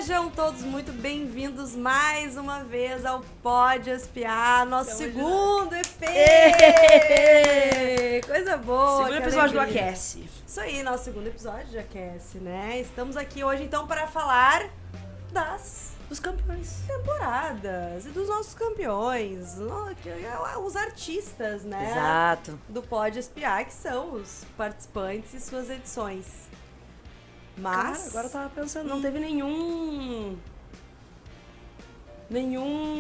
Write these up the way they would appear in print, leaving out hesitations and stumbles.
Sejam todos muito bem-vindos mais uma vez ao Pode Espiar, nosso segundo EP! Coisa boa! Segundo episódio do Aquece. Isso aí, nosso segundo episódio do Aquece, né? Estamos aqui hoje então para falar dos campeões, temporadas e dos nossos campeões, os artistas, né? Exato. Do Pode Espiar, que são os participantes e suas edições. Mas Cara, agora eu tava pensando, não teve nenhum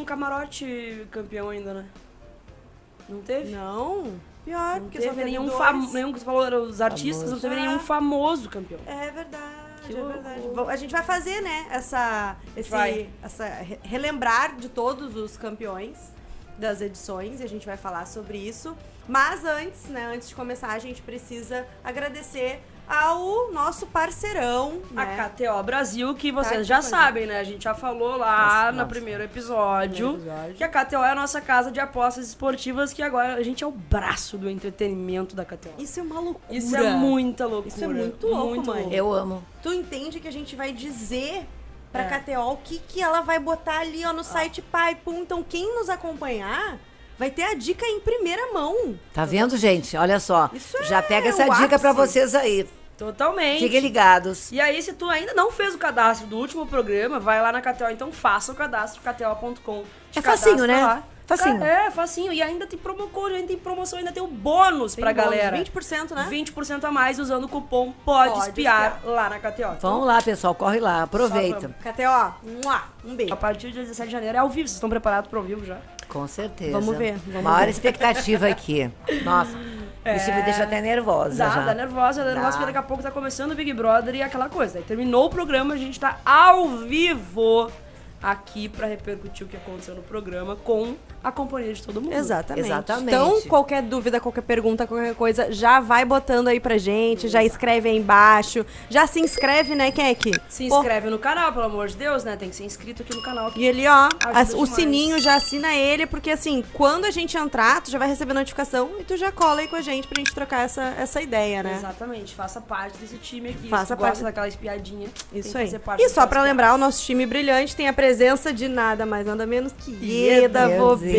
camarote campeão ainda, né? Não teve? não, pior, Não porque teve só teve nenhum dois. nenhum que você falou, eram os artistas, não teve Ah. nenhum famoso campeão. É verdade, Que é verdade. loucura. A gente vai fazer, né, relembrar de todos os campeões das edições e a gente vai falar sobre isso. Mas antes de começar, a gente precisa agradecer ao nosso parceirão, A né? KTO Brasil, que Tá aqui vocês já com a sabem, né? A gente já falou lá no Nossa. primeiro episódio, Primeiro episódio. que a KTO é a nossa casa de apostas esportivas, que agora a gente é o braço do entretenimento da KTO. Isso é uma loucura. Isso é muita loucura. Isso é muito louco, mãe. louco. Eu amo. Tu entende que a gente vai dizer pra É. KTO o que ela vai botar ali, ó, no site Pai. Pum. Então, quem nos acompanhar vai ter a dica em primeira mão. Tá vendo, gente? Olha só. Isso Já pega essa o dica pra ápice. vocês aí. Totalmente. Fiquem ligados. E aí, se tu ainda não fez o cadastro do último programa, vai lá na KTO, então faça o cadastro, kto.com. É facinho, né? Lá. Facinho. É, facinho. E ainda tem promo code, ainda tem promoção, ainda tem o bônus pra Tem bônus, galera. 20%, né? 20% a mais usando o cupom Pode Espiar lá na KTO. Vamos lá, pessoal. Corre lá. Aproveita. KTO, um beijo. A partir do dia 17 de janeiro é ao vivo. Vocês estão preparados pro ao vivo já? Com certeza. Vamos ver, vamos Maior ver. expectativa aqui. Nossa. Isso me deixa até nervosa já. Dá nervosa, Dá. porque daqui a pouco tá começando o Big Brother e aquela coisa. Aí terminou o programa, a gente tá ao vivo aqui pra repercutir o que aconteceu no programa com a companhia de todo mundo. Exatamente. Exatamente. Então, qualquer dúvida, qualquer pergunta, qualquer coisa, já vai botando aí pra gente, já escreve aí embaixo. Já se inscreve, né, Kek? Se Pô, inscreve no canal, pelo amor de Deus, né? Tem que ser inscrito aqui no canal. E ele, ó, o demais. sininho já assina ele, porque assim, quando a gente entrar, tu já vai receber notificação e tu já cola aí com a gente pra gente trocar essa ideia, né? Exatamente, faça parte desse time aqui. Faça Se tu parte. gosta daquela espiadinha. tem Isso que aí. fazer parte E só daquela pra espiada. lembrar, o nosso time brilhante tem a presença de nada mais, nada menos que Ieda Ieda Vobeto.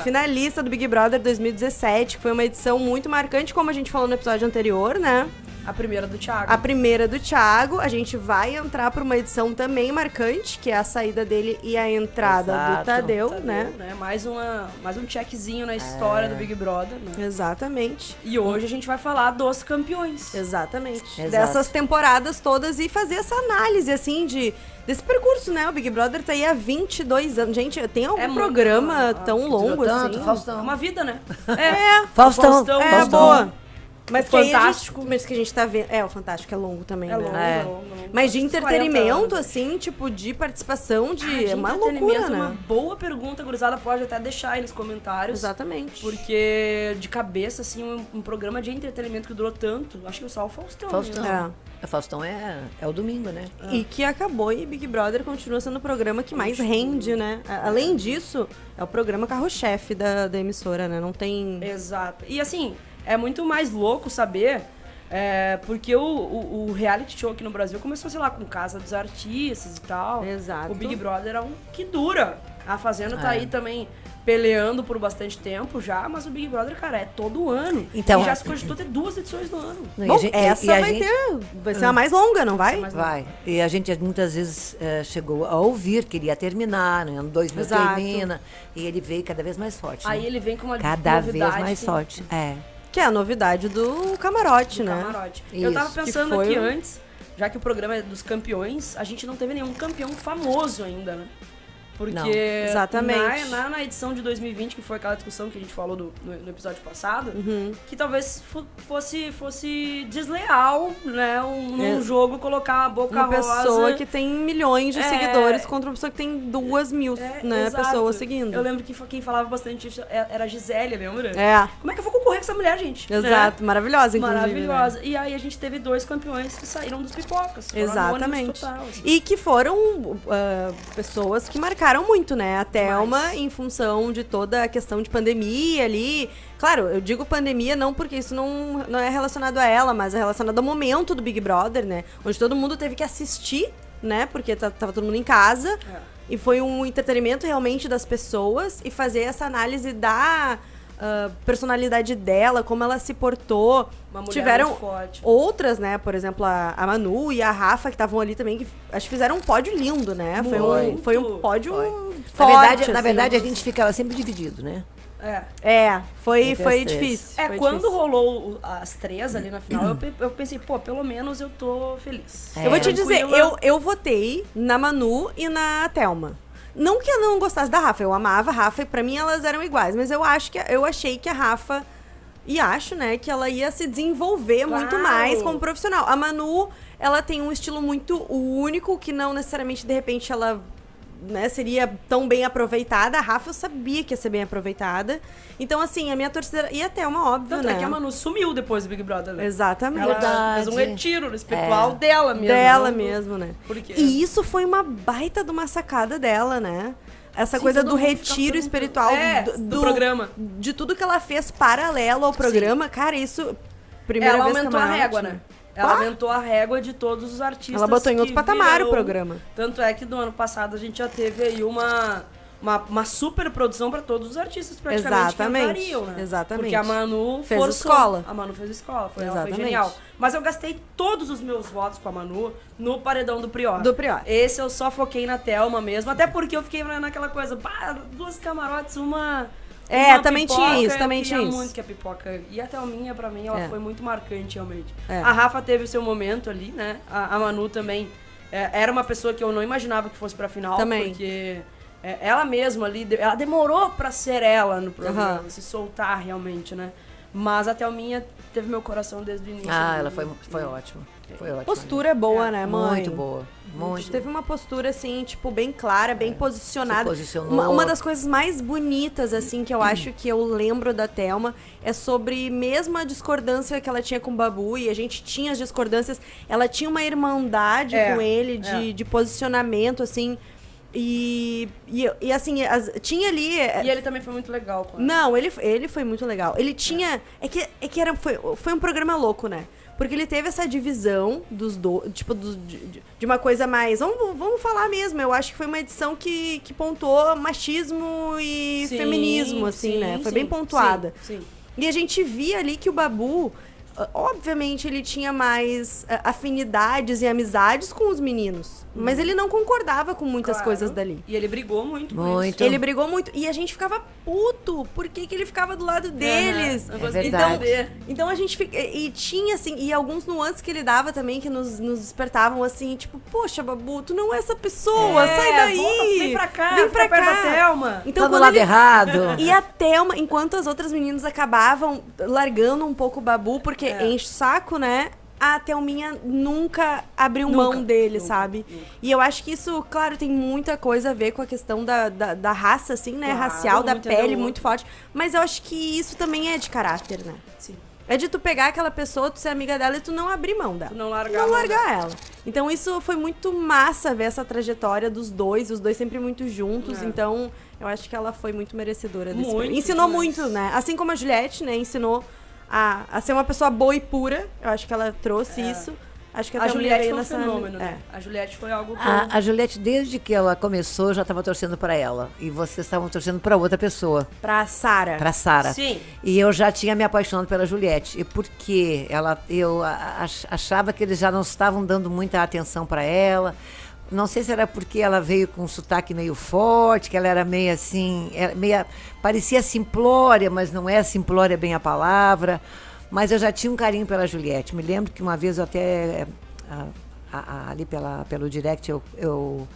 Finalista do Big Brother 2017, que foi uma edição muito marcante, como a gente falou no episódio anterior, né? A primeira do Thiago. A primeira do Thiago, a gente vai entrar por uma edição também marcante, que é a saída dele e a entrada do Exato. Tadeu, Tadeu, né? Mais um checkzinho na história do Big Brother, né? Exatamente. E hoje a gente vai falar dos campeões. Exatamente. Exato. Dessas temporadas todas e fazer essa análise, assim, desse percurso, né? O Big Brother tá aí há 22 anos. Gente, tem algum muito, programa ah, tão longo Tanto, assim? Faustão. Uma vida, né? Faustão. É, Faustão. boa. Mas O que aí Fantástico. mas que a gente tá vendo... É, o Fantástico é longo também, É né? longo, É. longo. Mas de Uns 40 entretenimento, anos. assim, tipo, de participação, De é uma entretenimento, loucura, uma né? boa pergunta, gurizada, pode até deixar aí nos comentários. Exatamente. Porque, de cabeça, assim, um programa de entretenimento que durou tanto, acho que só o Faustão. Faustão. Né? É. O Faustão é o domingo, né? E que acabou e Big Brother continua sendo o programa que mais rende, né? Além disso, é o programa carro-chefe da emissora, né? Não tem... Exato. E, assim, é muito mais louco saber... porque o reality show aqui no Brasil começou, sei lá, com Casa dos Artistas e tal. Exato. O Big Brother é um que dura. A Fazenda tá É. aí também peleando por bastante tempo já, mas o Big Brother, cara, é todo ano. Então, e já se cogitou ter 2 edições no ano. Não, e Bom, a gente- essa e a vai gente- vai ser a mais longa, não vai? mais Vai. E a gente muitas vezes chegou a ouvir que ele ia terminar, no ano 2000 Exato. termina. E ele veio cada vez mais forte. Aí né? ele vem com uma Cada vez novidade mais que- forte. É. Que é a novidade do camarote, né? Camarote. Eu tava Isso. pensando Que foi aqui o- antes, já que o programa é dos campeões, a gente não teve nenhum campeão famoso ainda, né? Porque Não. Exatamente. Na edição de 2020, que foi aquela discussão que a gente falou no episódio passado, Uhum. que talvez fosse desleal, né? Num É. jogo colocar a boca Uma rosa. pessoa que tem milhões de É. seguidores contra uma pessoa que tem 2.000, né, exato. pessoas seguindo. Eu lembro que quem falava bastante isso era a Gisele, lembra? É. Como é que eu vou concorrer com essa mulher, gente. Exato, maravilhosa, inclusive. Maravilhosa. E aí a gente teve 2 campeões que saíram dos pipocas. Foram anônimos Exatamente. total, assim. E que foram pessoas que marcaram muito, né? A Thelma, em função de toda a questão de pandemia ali. Claro, eu digo pandemia não porque isso não é relacionado a ela, mas é relacionado ao momento do Big Brother, né? Onde todo mundo teve que assistir, né? Porque tava todo mundo em casa. E foi um entretenimento realmente das pessoas. E fazer essa análise da personalidade dela, como ela se portou. Uma mulher Tiveram muito forte. outras, né? Por exemplo, a Manu e a Rafa, que estavam ali também, que acho que fizeram um pódio lindo, né? Foi um pódio forte. Na assim. verdade, a gente ficava sempre dividido, né? Foi Entre as três. difícil. foi Quando difícil. rolou as 3 ali na final, eu pensei, pô, pelo menos eu tô feliz. Eu vou te dizer, Tranquila. eu votei na Manu e na Thelma. Não que eu não gostasse da Rafa, eu amava a Rafa e pra mim elas eram iguais, mas eu achei que a Rafa, e acho, né, que ela ia se desenvolver muito mais como profissional. A Manu, ela tem um estilo muito único, que não necessariamente, de repente, ela, né, seria tão bem aproveitada. A Rafa eu sabia que ia ser bem aproveitada. Então, assim, a minha torcida... E até uma óbvio, Tanto né? é que a Manu sumiu depois do Big Brother, né? Exatamente. Ela fez um retiro espiritual dela mesmo. Dela não do- mesmo, né? Por quê? E isso foi uma baita de uma sacada dela, né? Essa Sim, coisa todo do mundo fica retiro tanto- espiritual do programa. De tudo que ela fez paralelo ao programa. Cara, isso... Primeira Ela vez que aumentou a camarote, régua, né? Ela aumentou a régua de todos os artistas. Ela botou em outro que patamar o viram. programa. Tanto é que do ano passado a gente já teve aí uma super produção pra todos os artistas praticamente Exatamente, que entrariam, né? exatamente. Porque a Manu Fez forçou. escola. A Manu fez escola, ela foi Exatamente. genial. Mas eu gastei todos os meus votos com a Manu no paredão do Prior. Do Prior. Esse eu só foquei na Thelma mesmo, até porque eu fiquei naquela coisa, pá, 2 camarotes, uma também pipoca, tinha isso, eu também queria tinha isso. muito que a pipoca. E a Thelminha, pra mim, ela foi muito marcante, realmente. É. A Rafa teve o seu momento ali, né? A Manu também era uma pessoa que eu não imaginava que fosse pra final, Também. porque ela mesma ali, ela demorou pra ser ela no programa, se soltar realmente, né? Mas a Thelminha teve meu coração desde o início. Ela foi ótima. Foi ótima. Postura boa, né, mãe? Muito boa. Muito. Teve uma postura, assim, tipo, bem clara, bem posicionada. Se posicionou. Uma das coisas mais bonitas, assim, que eu acho que eu lembro da Thelma é sobre mesmo a discordância que ela tinha com o Babu, e a gente tinha as discordâncias, ela tinha uma irmandade com ele de posicionamento, assim. E assim, tinha ali. E ele também foi muito legal com ela. Não, ele foi muito legal. Ele tinha. Foi um programa louco, né? Porque ele teve essa divisão dos dois, tipo, de uma coisa mais. Vamos falar mesmo. Eu acho que foi uma edição que pontuou machismo e feminismo, assim, né? Foi bem pontuada. Sim. E a gente via ali que o Babu, obviamente, ele tinha mais afinidades e amizades com os meninos. Mas ele não concordava com muitas coisas dali. E ele brigou muito com Muito. isso. Ele brigou muito. E a gente ficava puto. Por que ele ficava do lado deles? Não É consegui verdade. entender. Então a gente fica. E tinha, assim, e alguns nuances que ele dava também que nos despertavam assim, tipo, poxa, Babu, tu não é essa pessoa, sai daí! Volta, vem pra cá, vem pra fica perto cá. da Thelma. Então, Tá do quando lado ele- errado. E a Thelma, enquanto as outras meninas acabavam largando um pouco o Babu, porque enche o saco, né? A Thelminha nunca abriu mão dele, sabe? E eu acho que isso, claro, tem muita coisa a ver com a questão da raça, assim, né? Claro, Racial, da um entendeu o pele outro. muito forte. Mas eu acho que isso também é de caráter, né? Sim. É de tu pegar aquela pessoa, tu ser amiga dela e tu não abrir mão dela. Tu não largar a mão ela. Então isso foi muito massa ver essa trajetória dos dois, os dois sempre muito juntos. Então eu acho que ela foi muito merecedora desse Muito prêmio. Ensinou demais. muito, né? Assim como a Juliette, né? Ensinou a ser uma pessoa boa e pura. Eu acho que ela trouxe isso. Acho que A Thelminha Juliette veio foi um nessa- fenômeno, é. né? A Juliette foi algo que A Juliette, desde que ela começou, eu já estava torcendo para ela. E vocês estavam torcendo para outra pessoa, Pra Sara. para Sara. Sim. E eu já tinha me apaixonado pela Juliette. E porque eu achava que eles já não estavam dando muita atenção para ela. Não sei se era porque ela veio com um sotaque meio forte, que ela era meio assim, parecia simplória, mas não é simplória bem a palavra. Mas eu já tinha um carinho pela Juliette. Me lembro que uma vez eu até, ali pelo direct, eu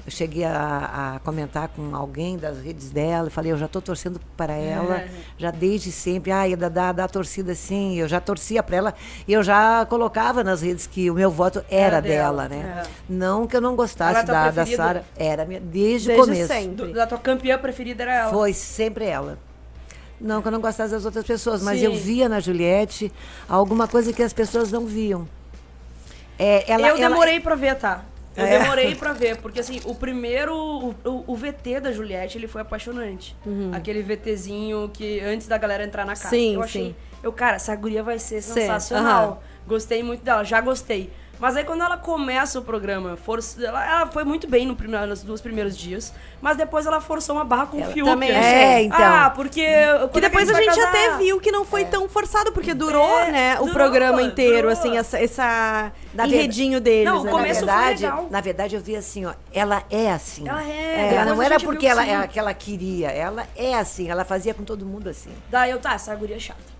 cheguei a comentar com alguém das redes dela e falei, eu já estou torcendo para ela, já desde sempre. Ia dar a torcida assim, eu já torcia para ela e eu já colocava nas redes que o meu voto era dela, né? Não que eu não gostasse Ela é tua da preferida? Sara, era minha, desde o Desde começo. sempre. da tua campeã preferida era ela. Foi sempre ela. Não que eu não gostasse das outras pessoas, mas Sim. eu via na Juliette alguma coisa que as pessoas não viam. Eu demorei pra ver, tá? Eu demorei pra ver, porque assim, o primeiro, o VT da Juliette, ele foi apaixonante. Aquele VTzinho que antes da galera entrar na casa. Sim, eu achei, sim. Cara, essa guria vai ser sensacional. Gostei muito dela, já gostei. Mas aí quando ela começa o programa, ela foi muito bem nos 2 primeiros dias, mas depois ela forçou uma barra com o Fiuk. também eu achei. achei. Então. Porque... Que depois a gente até viu que não foi tão forçado, porque durou, né, o programa inteiro, assim, essa enredinho deles. Não, o né? começo foi legal. Na verdade, eu vi assim, ó, ela é assim. Ela Ela depois não a era gente viu porque que sim. que ela queria, ela é assim, ela fazia com todo mundo assim. Daí essa guria é chata.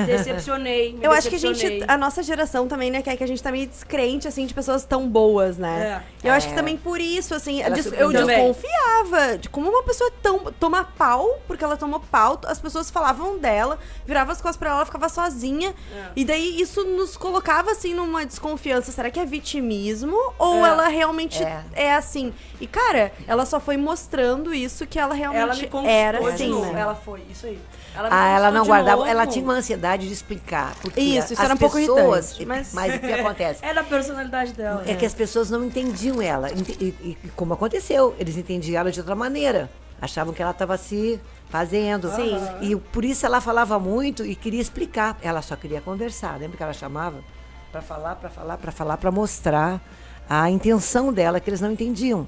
Decepcionei, me Eu acho que decepcionei. a nossa geração também, né, que a gente tá meio descrente, assim, de pessoas tão boas, né? Eu acho que também por isso, assim, Ela eu surpreendeu. desconfiava de como uma pessoa toma pau, porque ela tomou pau, as pessoas falavam dela, virava as costas pra ela ficava sozinha, e daí isso nos colocava, assim, numa desconfiança. Será que é vitimismo? Ou ela realmente é assim? E, cara, ela só foi mostrando isso, que ela realmente Ela me conquistou era de assim, novo. né? Ela foi, isso aí. Ela Ela não de guardava, novo. ela tinha uma ansiedade de explicar. Porque Isso as era um pouco pessoas, irritante, mas o que acontece? É da personalidade dela. É que as pessoas não entendiam ela. E como aconteceu, eles entendiam ela de outra maneira. Achavam que ela estava se fazendo. Sim. E por isso ela falava muito e queria explicar. Ela só queria conversar. Lembra que ela chamava? Para falar, para mostrar a intenção dela, que eles não entendiam.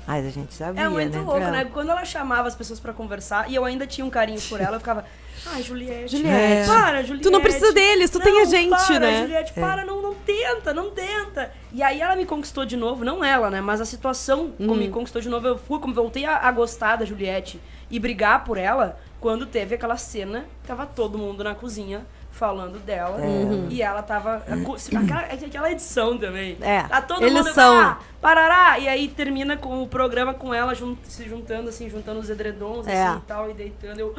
Mas a gente sabia, É muito né? louco, né? Quando ela chamava as pessoas pra conversar, e eu ainda tinha um carinho por ela, eu ficava... Ai, Juliette. Para, Juliette. Tu não precisa deles, tu tem a gente, para, né? Juliette, para, não tenta. E aí ela me conquistou de novo, não ela, né? Mas a situação me conquistou de novo. Eu voltei a gostar da Juliette e brigar por ela quando teve aquela cena, tava todo mundo na cozinha falando dela. E ela tava... Aquela edição também. Tá todo eles mundo... são... Parará! E aí termina com o programa com ela se juntando, assim, juntando os edredons, assim, e tal, e deitando. Eu...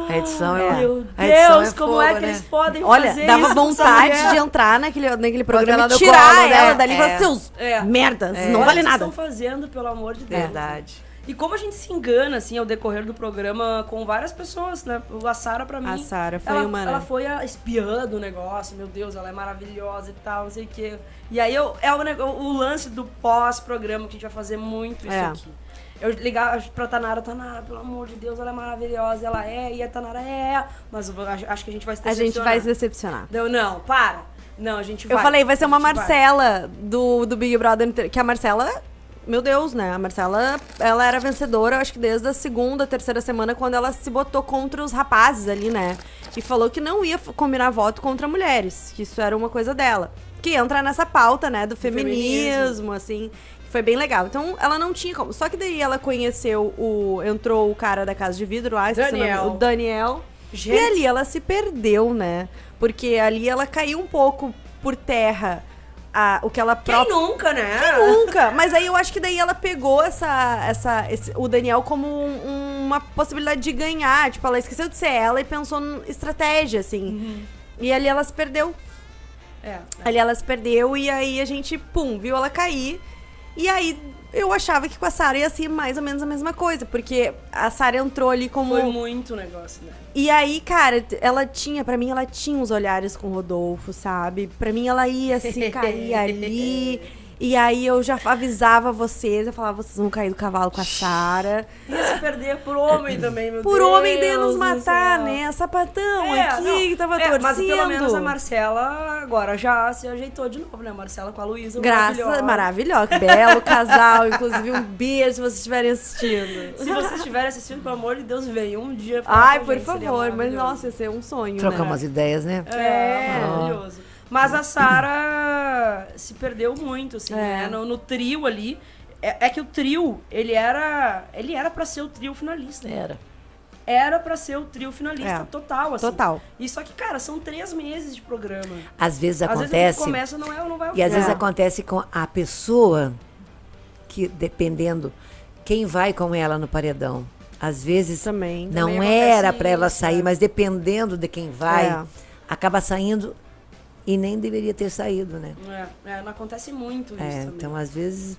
A edição Meu a edição Deus, como fogo, é que né? eles podem Olha, fazer dava isso com essa vontade mulher? de entrar naquele programa ela e no tirar colo, né? ela dali e falar, seus merdas, não Olha vale o que nada. estão fazendo, pelo amor de Deus. Verdade. E como a gente se engana, assim, ao decorrer do programa com várias pessoas, né? A Sara, pra mim... A Sara foi ela, uma, né? Ela foi a espiã do negócio, meu Deus, ela é maravilhosa e tal, não sei o quê. E aí, o lance do pós-programa, que a gente vai fazer muito isso aqui. Eu ligava pra Tanara, pelo amor de Deus, ela é maravilhosa, ela é, e a Tanara mas eu acho que a gente vai se A decepcionar. gente vai se decepcionar. Não, para. Não, a gente vai. Eu falei, vai ser uma A gente Marcela do Big Brother, que a Marcela... Meu Deus, né? A Marcela, ela era vencedora, eu acho que desde a segunda, terceira semana, quando ela se botou contra os rapazes ali, né? E falou que não ia combinar voto contra mulheres, que isso era uma coisa dela. Que entra nessa pauta, né, do feminismo, assim, foi bem legal. Então, ela não tinha como. Só que daí ela conheceu entrou o cara da Casa de Vidro lá, esqueci o nome, o Daniel. Gente. E ali ela se perdeu, né? Porque ali ela caiu um pouco por terra. O que ela Quem nunca, né? Quem nunca? Mas aí eu acho que daí ela pegou o Daniel como uma possibilidade de ganhar. Tipo, ela esqueceu de ser ela e pensou em estratégia, assim. E ali ela se perdeu. Ali ela se perdeu e aí a gente, viu ela cair. E aí eu achava que com a Sara ia ser mais ou menos a mesma coisa, porque a Sara entrou ali como... Foi muito negócio, né? E aí, cara, pra mim, ela tinha uns olhares com o Rodolfo, sabe? Pra mim, ela ia se cair ali. E aí eu já avisava vocês, eu falava, vocês vão cair do cavalo com a Sara. Ia se perder por homem também, meu Deus. Por homem de nos do matar, céu. né? Sapatão aqui, que tava torcendo. Mas pelo menos a Marcela agora já se ajeitou de novo, né? A Marcela com a Luísa, maravilhosa. Belo casal, inclusive um beijo se vocês estiverem assistindo. Se vocês estiverem assistindo, pelo amor de Deus, venham um dia. Ai, por favor, mas nossa, ia ser um sonho, Trocar né? umas ideias, né? Maravilhoso. Mas a Sara se perdeu muito, assim, né? No trio ali. É que o trio, ele era pra ser o trio finalista. Era pra ser o trio finalista total, assim. Total. E só que, cara, são 3 meses de programa. Às vezes Às acontece... vezes a gente começa, não vai ao E às fim. vezes acontece com a pessoa que, dependendo, quem vai com ela no paredão. Às vezes Também era acontece pra ela isso, sair, mas dependendo de quem vai, acaba saindo e nem deveria ter saído, né? Não acontece muito isso também. Então às vezes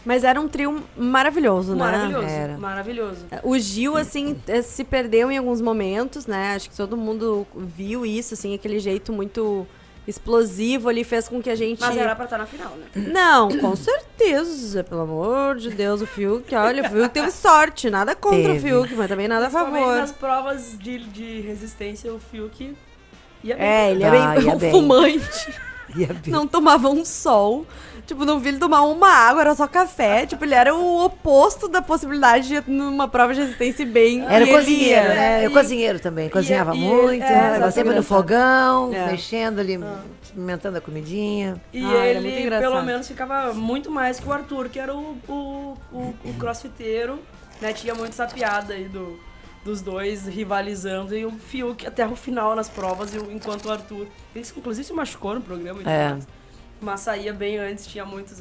Mas era um trio maravilhoso, né? Maravilhoso, Era. maravilhoso. O Gil, assim, se perdeu em alguns momentos, né? Acho que todo mundo viu isso, assim, aquele jeito muito explosivo ali, fez com que a gente... Mas era pra estar na final, né? Não, com certeza, pelo amor de Deus, o Fiuk, olha, o Fiuk teve sorte, nada contra o Teve. Fiuk, mas também nada a Principalmente favor. nas provas de resistência, o Fiuk ia bem. Ele é Ah, bem ia um bem. fumante, Ia bem. não tomava um sol. Tipo, não vi ele tomar uma água, era só café. Tipo, ele era o oposto da possibilidade de ir numa prova de resistência e bem. Era e ele cozinheiro, ia. né? e- Eu cozinheiro também. Cozinhava e- muito, é, sempre no exatamente. fogão, É. mexendo ali, experimentando a comidinha. E Era muito ele, engraçado. pelo menos, ficava muito mais que o Arthur, que era o crossfiteiro, né? Tinha muito essa piada aí dos dois rivalizando. E o Fiuk até o final nas provas, enquanto o Arthur... Ele, inclusive, se machucou no programa. e tudo É. mais. Mas saía bem antes, tinha muito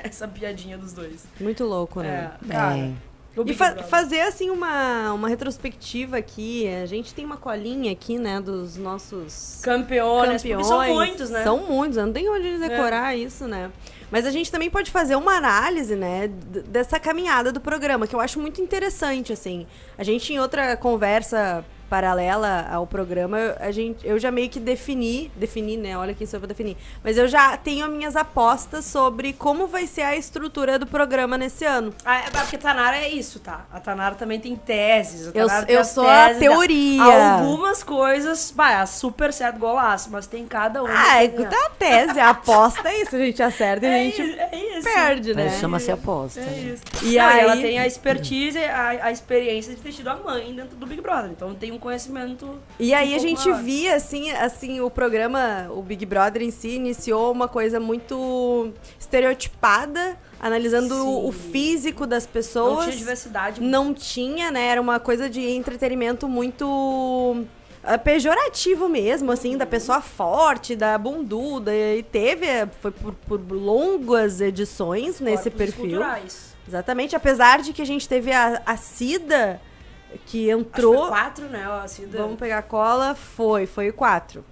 essa piadinha dos dois. Muito louco, né? Cara, Bem. o E Big Brother. fazer, assim, uma retrospectiva aqui. A gente tem uma colinha aqui, né, dos nossos Campeões, porque são muitos, né? São muitos, eu não tenho onde decorar isso, né? Mas a gente também pode fazer uma análise, né, dessa caminhada do programa, que eu acho muito interessante, assim. A gente, em outra conversa paralela ao programa, eu já meio que defini, né, olha quem sou eu pra definir, mas eu já tenho as minhas apostas sobre como vai ser a estrutura do programa nesse ano. Porque a Tanara é isso, tá? A Tanara também tem teses. A Eu- Tanara tem eu as sou a teses dela. teoria. Algumas coisas, é super certo golaço, mas tem cada uma. Ah, tem, a tese, a aposta é isso, a gente acerta e a gente é isso. perde, né? Mas chama-se aposta. É isso. E E aí aí- ela tem a expertise, a experiência de ter tido a mãe dentro do Big Brother. Então tem um conhecimento. E aí um a pouco gente maior. via, assim, o programa, o Big Brother em si, iniciou uma coisa muito estereotipada, analisando Sim. o físico das Não pessoas. tinha diversidade. Não tinha, né? Era uma coisa de entretenimento muito pejorativo mesmo, assim, da pessoa forte, da bunduda. E foi por longas edições nesse corpos perfil. culturais. Exatamente, apesar de que a gente teve a Cida, que Acho que entrou... foi 4, né? Assim, Vamos pegar a cola, foi 4.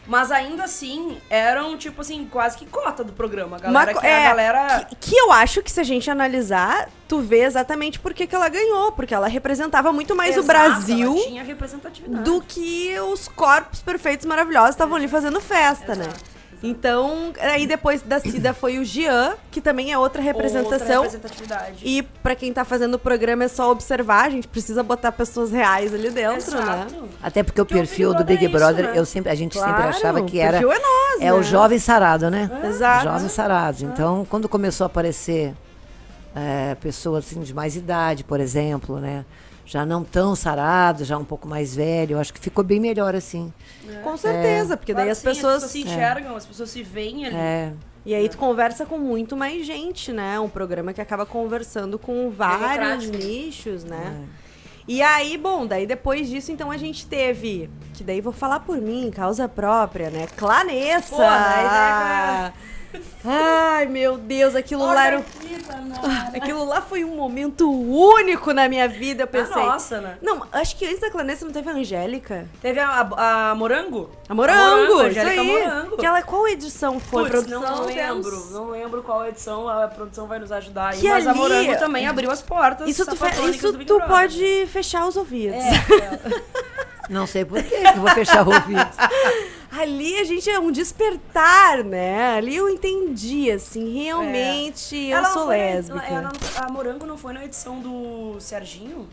Mas ainda assim, eram, tipo assim, quase que cota do programa. A Uma galera, co- que a galera... que eu acho que se a gente analisar, tu vê exatamente por que ela ganhou, porque ela representava muito mais o Exato, Brasil ela tinha representatividade. do que os corpos perfeitos maravilhosos estavam ali fazendo festa, né? Exato. Então, aí depois da Cida foi o Jean, que também é outra representação. Outra representatividade. E pra quem tá fazendo o programa é só observar, a gente precisa botar pessoas reais ali dentro, né? Exato. Até porque o Porque o perfil do Big Big Brother Brother, é isso, né? a gente Claro, sempre achava que era o perfil é nós, né? o jovem sarado, né? Exato. Jovem sarado. Então, quando começou a aparecer pessoas assim, de mais idade, por exemplo, né? Já não tão sarado, já um pouco mais velho, eu acho que ficou bem melhor assim. Com certeza, porque daí Claro as que sim, pessoas... se enxergam, as pessoas se veem ali. É, E aí tu conversa com muito mais gente, né? Um programa que acaba conversando com vários Democrático. nichos, né? E aí, bom, daí depois disso, então a gente teve, que daí vou falar por mim, causa própria, né? Clanessa! Pô, daí, Ai, meu Deus, aquilo lá era... Aquilo lá foi um momento único na minha vida, eu pensei. Nossa, né? Não, acho que antes da Clanessa não teve a Angélica. Teve a Morango? A Morango, a isso Angélica aí. Morango. Qual edição foi? Putz, Produção, não temos- lembro. Não lembro qual edição, a produção vai nos ajudar aí. Que Mas a ali- Morango também abriu as portas. Isso tu, sapatônicas isso do Big tu Brother. pode fechar os ouvidos. não sei por que eu vou fechar o ouvido. Ali a gente é um despertar, né? Ali eu entendi, assim, realmente eu Ela não sou foi- lésbica. a Morango não foi na edição do Serginho?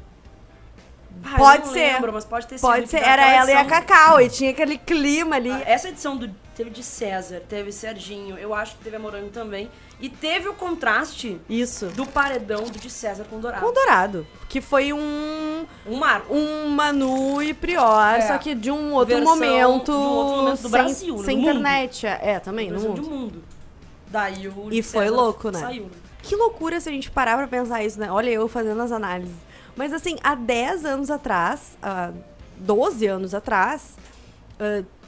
Ah, Pode eu não ser. lembro, mas pode ter sido. Pode que ser, naquela era ela e a edição- Cacau, e tinha aquele clima ali. Essa edição teve de César, teve Serginho, eu acho que teve a Morango também. E teve o contraste Isso. do paredão do de César com Dourado. Com Dourado, que foi um marco. Manu e Prior, É. só que de um outro Versão- momento, de um outro momento do sem, Brasil, no sem mundo. internet. também, no Versão mundo. de mundo. Daí o E de foi César louco, né? Saiu, né? Que loucura se a gente parar pra pensar isso, né? Olha eu fazendo as análises. Mas assim, há 10 anos atrás, 12 anos atrás,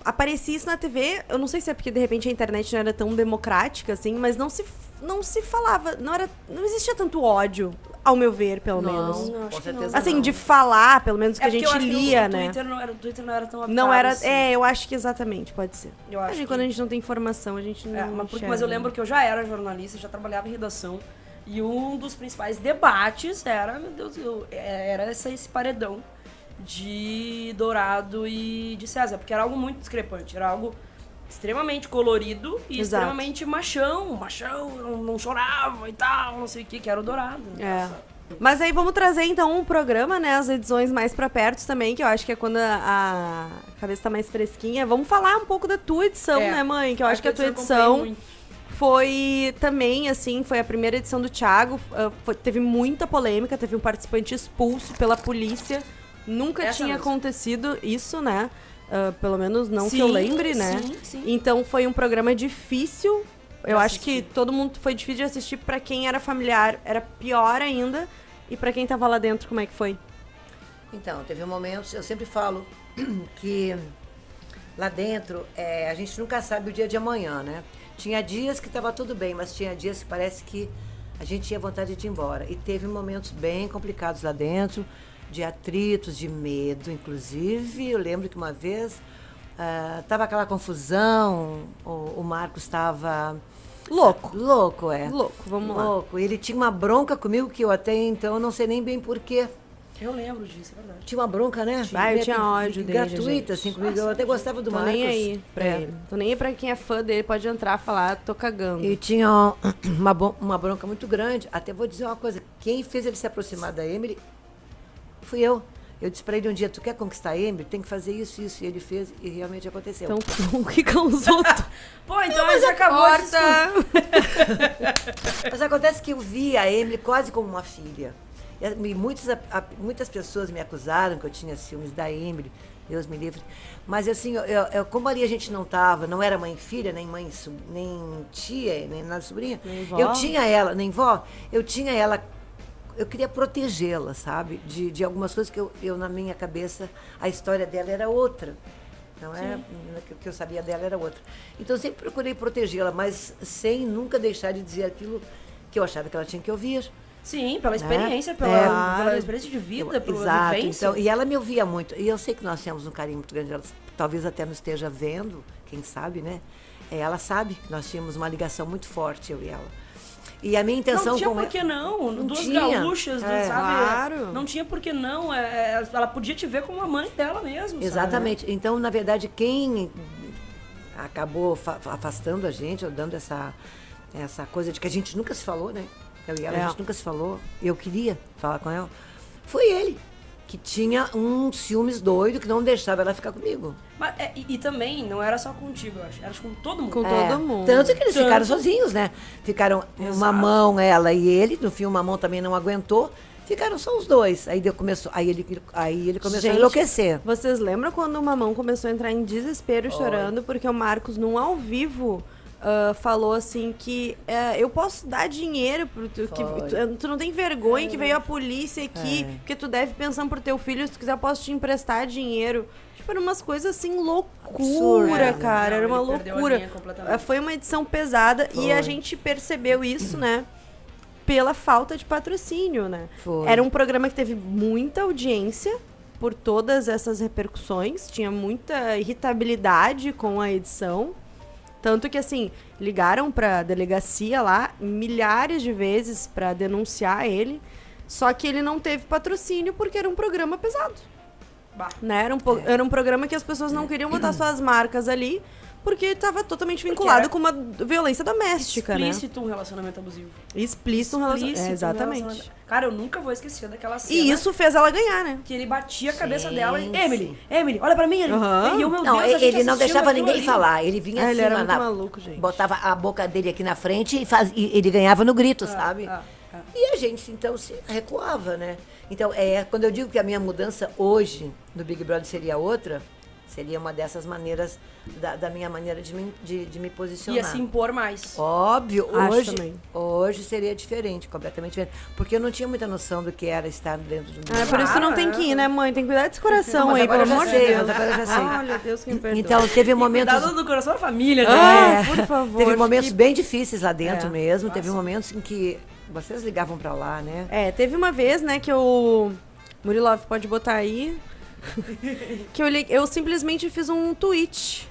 aparecia isso na TV. Eu não sei se é porque de repente a internet não era tão democrática assim, mas não se falava, não existia tanto ódio, ao meu ver, pelo menos. Não, acho com que certeza não. Assim, de falar, pelo menos que a porque gente eu acho que lia, o né? Twitter não era tão aberto Não era. assim. Eu acho que exatamente, pode ser. Eu acho Quando a que- gente não tem informação, a gente não. Mas eu enxerga. lembro que eu já era jornalista, já trabalhava em redação. E um dos principais debates era, meu Deus, era esse paredão de Dourado e de César, porque era algo muito discrepante, era algo extremamente colorido e Exato. extremamente machão, não chorava e tal, não sei o que era o Dourado. É. Mas aí vamos trazer então um programa, né, as edições mais pra perto também, que eu acho que é quando a cabeça tá mais fresquinha. Vamos falar um pouco da tua edição, né, mãe? Que eu acho que a tua edição foi também, assim, foi a primeira edição do Thiago, teve muita polêmica, teve um participante expulso pela polícia. Nunca Essa tinha mesmo. acontecido isso, né? Pelo menos não que Sim, eu lembre, né? sim. Então foi um programa difícil. Eu acho assistir. que todo mundo foi difícil de assistir. Pra quem era familiar, era pior ainda. E pra quem tava lá dentro, como é que foi? Então, teve momentos, eu sempre falo que lá dentro a gente nunca sabe o dia de amanhã, né? Tinha dias que estava tudo bem, mas tinha dias que parece que a gente tinha vontade de ir embora. E teve momentos bem complicados lá dentro, de atritos, de medo, inclusive. Eu lembro que uma vez tava aquela confusão, o Marcos estava... Louco. Louco, é. Louco, vamos lá. Louco. Ele tinha uma bronca comigo que eu até então não sei nem bem porquê. Eu lembro disso, é verdade. Tinha uma bronca, né? Ah, eu tinha ódio dele, gratuita, gente. assim, comigo. Eu até gostava do Tô Marcos. nem aí pra ele. Tô nem aí pra quem é fã dele, pode entrar e falar, tô cagando. E tinha uma bronca muito grande. Até vou dizer uma coisa. Quem fez ele se aproximar da Emily fui eu. Eu disse pra ele um dia, tu quer conquistar a Emily? Tem que fazer isso, isso. E ele fez e realmente aconteceu. Então, o que causou? Pô, então a gente acabou de Mas acontece que eu vi a Emily quase como uma filha. E muitas pessoas me acusaram que eu tinha ciúmes da Emily, Deus me livre. Mas assim, como ali a gente não era mãe e filha, nem mãe, nem tia, nem nada sobrinha. Nem vó. Eu tinha ela, nem vó, eu tinha ela, eu queria protegê-la, sabe? De algumas coisas que eu, na minha cabeça, a história dela era outra. Não é? O que eu sabia dela era outra. Então eu sempre procurei protegê-la, mas sem nunca deixar de dizer aquilo que eu achava que ela tinha que ouvir. Sim, pela Né? experiência, É. pela experiência de vida, pela Exato. vivência. Então, e ela me ouvia muito. E eu sei que nós tínhamos um carinho muito grande. Ela talvez até não esteja vendo, quem sabe, né? Ela sabe que nós tínhamos uma ligação muito forte, eu e ela. E a minha intenção Não tinha com por que não. Não Duas tinha. gaúchas, É. sabe? Claro. Não tinha por que não. Ela podia te ver como a mãe dela mesmo. sabe? Exatamente. Então, na verdade, quem acabou afastando a gente, ou dando essa coisa de que a gente nunca se falou, né? Eu e ela, a gente nunca se falou. Eu queria falar com ela. Foi ele, que tinha um ciúmes doido que não deixava ela ficar comigo. Mas, e também, não era só contigo, eu acho. Era com todo mundo. Com todo mundo. Tanto que eles Tanto. ficaram sozinhos, né? Ficaram uma Exato. mão, ela e ele. No fim, uma mão também não aguentou. Ficaram só os dois. Aí ele começou a Gente, enlouquecer. Vocês lembram quando o Mamão começou a entrar em desespero chorando porque o Marcos, num ao vivo, falou assim que eu posso dar dinheiro pro tu não tem vergonha que veio a polícia aqui, porque tu deve pensando pro teu filho, se tu quiser eu posso te emprestar dinheiro. Tipo, eram umas coisas assim, loucura, Absurdo. cara, era Não, uma ele perdeu a loucura. linha completamente. Foi uma edição pesada e a gente percebeu isso, né? Pela falta de patrocínio, né? Foi. Era um programa que teve muita audiência por todas essas repercussões, tinha muita irritabilidade com a edição. Tanto que, assim, ligaram pra delegacia lá milhares de vezes pra denunciar ele, só que ele não teve patrocínio porque era um programa pesado. Bah. Né? Era um programa que as pessoas não queriam botar suas marcas ali, porque estava totalmente vinculado era com uma violência doméstica, Explícito um relacionamento abusivo. né? Explícito um relacionamento. Explícito um exatamente. relacionamento. Cara, eu nunca vou esquecer daquela cena. E isso fez ela ganhar, né? Que ele batia a cabeça Sim, dela e... sim. Emily, olha pra mim. Aham. E eu, meu Não, Deus, a gente ele não assistindo deixava aquilo ninguém ali. falar. Ele vinha assim, Ele era muito maluco, gente. botava a boca dele aqui na frente e ele ganhava no grito, sabe? E a gente, então, se recuava, né? Então, quando eu digo que a minha mudança hoje no Big Brother seria outra, seria uma dessas maneiras, da minha maneira de me posicionar. Ia se impor mais. Óbvio, Acho também. hoje seria diferente, completamente diferente. Porque eu não tinha muita noção do que era estar dentro do Big Por isso tu não tem que ir, né, mãe? Tem que cuidar desse coração Mas aí, agora pelo eu já amor de sei, Deus. mas agora eu já sei. Olha, Deus que me perdoe. Então, teve momentos... Cuidado do coração da família, né? Ah, por favor. Teve momentos bem difíceis lá dentro É. mesmo. Teve momentos em que vocês ligavam pra lá, né? Teve uma vez, né, que eu... Murilov, pode botar aí. Que eu simplesmente fiz um tweet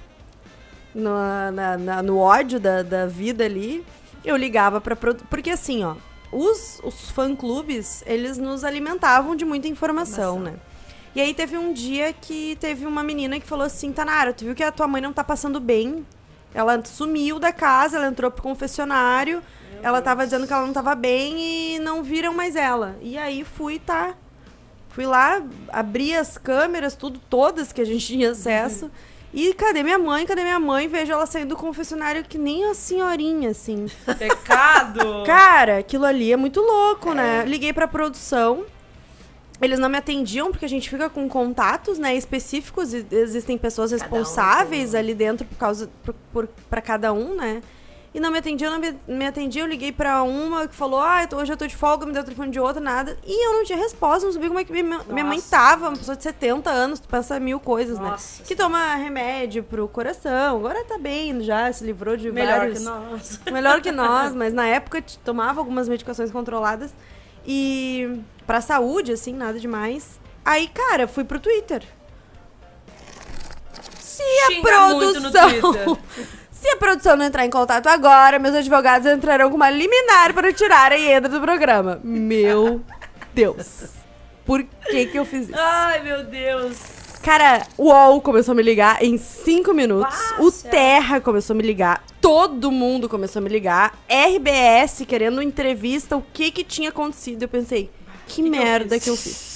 no ódio da vida ali. Eu ligava pra... Porque assim, ó, os fã-clubes, eles nos alimentavam de muita informação, né? E aí teve um dia que teve uma menina que falou assim, Tanara, tu viu que a tua mãe não tá passando bem? Ela sumiu da casa, ela entrou pro confessionário, ela tava dizendo que ela não tava bem e não viram mais ela. E aí fui lá, abri as câmeras, todas que a gente tinha acesso. E cadê minha mãe? Vejo ela saindo do confessionário que nem a senhorinha, assim. Pecado! Cara, aquilo ali é muito louco, né? Liguei pra produção. Eles não me atendiam, porque a gente fica com contatos, né, específicos. E existem pessoas responsáveis ali dentro pra cada um, né? E não me atendiam, eu liguei pra uma que falou, hoje eu tô de folga, me deu o telefone de outra, nada. E eu não tinha resposta, não sabia como é que minha mãe tava, uma pessoa de 70 anos, tu pensa mil coisas, né? Que toma remédio pro coração, agora tá bem já, se livrou de vários... Melhor que nós, mas na época tomava algumas medicações controladas. E pra saúde, assim, nada demais. Aí, cara, fui pro Twitter. Se a produção não entrar em contato agora, meus advogados entrarão com uma liminar para tirar a Ieda do programa. Meu Deus. Por que eu fiz isso? Ai, meu Deus. Cara, o UOL começou a me ligar em 5 minutos. O Terra começou a me ligar. Todo mundo começou a me ligar. RBS querendo entrevista, o que tinha acontecido. Eu pensei, que merda que eu fiz?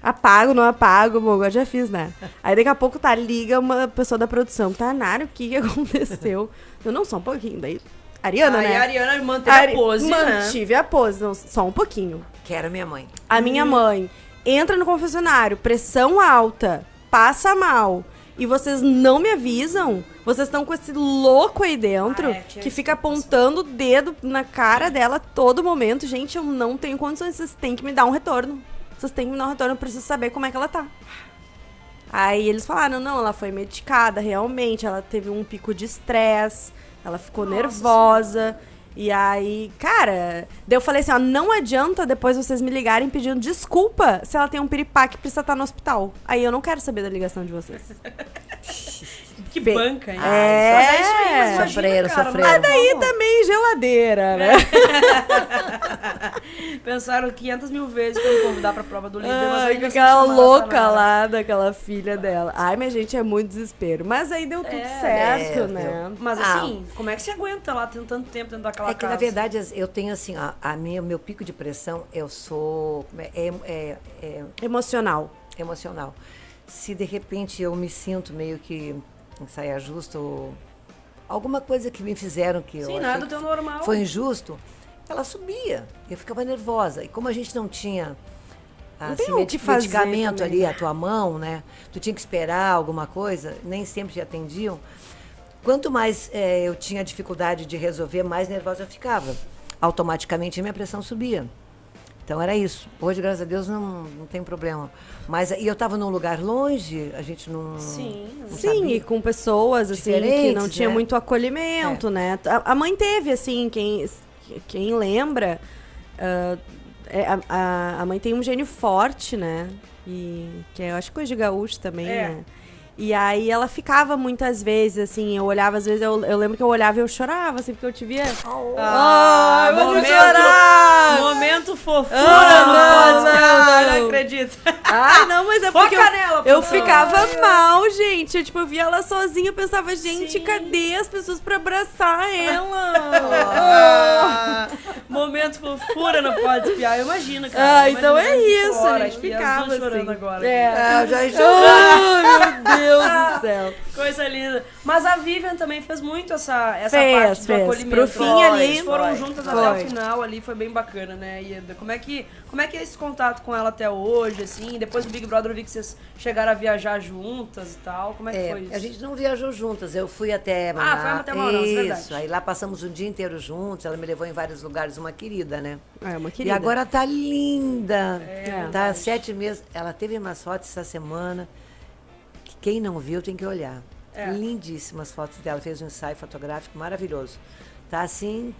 Apago, não apago, bom, agora já fiz, né? Aí daqui a pouco liga uma pessoa da produção. Tanara, o que aconteceu? Eu não, só um pouquinho. Daí, Ariana, né? A Ariana manteve a pose, Mantive a pose, não, só um pouquinho. Quero minha mãe. A minha mãe entra no confessionário, pressão alta, passa mal, e vocês não me avisam? Vocês estão com esse louco aí dentro, que fica apontando o dedo na cara dela a todo momento. Gente, eu não tenho condições, vocês têm que me dar um retorno. Vocês têm que me dar um retorno, eu preciso saber como é que ela tá. Aí eles falaram, não, ela foi medicada, realmente, ela teve um pico de estresse, ela ficou nervosa. E aí, cara, daí eu falei assim, não adianta depois vocês me ligarem pedindo desculpa se ela tem um piripaque e precisa estar no hospital. Aí eu não quero saber da ligação de vocês. Que banca, hein? Mas é isso aí, mas sofreram. Mas daí também geladeira, né? Pensaram 500 mil vezes pra me convidar pra prova do líder, mas ainda aquela louca lá daquela filha dela. Ai, minha gente, é muito desespero. Mas aí deu tudo certo, né? Mas assim, como é que você aguenta lá tendo tanto tempo dentro daquela casa? Na verdade, eu tenho assim, meu pico de pressão, eu sou Emocional. Se de repente eu me sinto meio que em saia justa ou alguma coisa que me fizeram que eu nada teu normal. Foi injusto, ela subia. Eu ficava nervosa. E como a gente não tinha medicamento ali à tua mão, né? Tu tinha que esperar alguma coisa, nem sempre te atendiam. Quanto mais eu tinha dificuldade de resolver, mais nervosa eu ficava. Automaticamente a minha pressão subia. Então era isso. Hoje, graças a Deus, não tem problema. Mas e eu estava num lugar longe, a gente não sabia. E com pessoas assim que não tinha muito acolhimento, né? A mãe teve, assim, quem lembra, a mãe tem um gênio forte, né? E que eu acho que coisa de gaúcho também, né? E aí ela ficava muitas vezes, assim, eu olhava, às vezes, eu lembro que eu olhava e eu chorava, assim, porque eu te via. Momento fofura, não acredito. Ai, não, mas é porque nela, eu ficava mal, gente. Eu via ela sozinha, eu pensava, gente, cadê as pessoas pra abraçar ela? Momento fofura não pode espiar, eu imagino, cara. Então é isso, a gente ficava chorando assim. agora. Eu já chorando. Meu Deus do céu. Coisa linda. Mas a Vivian também fez muito essa parte do acolhimento. Pro fim ali. Eles foram juntas até o final ali, foi bem bacana, né, Ieda? Como é que é esse contato com ela até hoje, assim? Depois do Big Brother eu vi que vocês chegaram a viajar juntas e tal. Como é que foi isso? A gente não viajou juntas, eu fui até foi até Manaus, verdade. Isso, aí lá passamos um dia inteiro juntos, ela me levou em vários lugares, uma querida, né? Uma querida. E agora tá linda. Tá 7 meses. Ela teve umas fotos essa semana. Quem não viu tem que olhar. Lindíssimas fotos dela. Fez um ensaio fotográfico maravilhoso. Tá assim,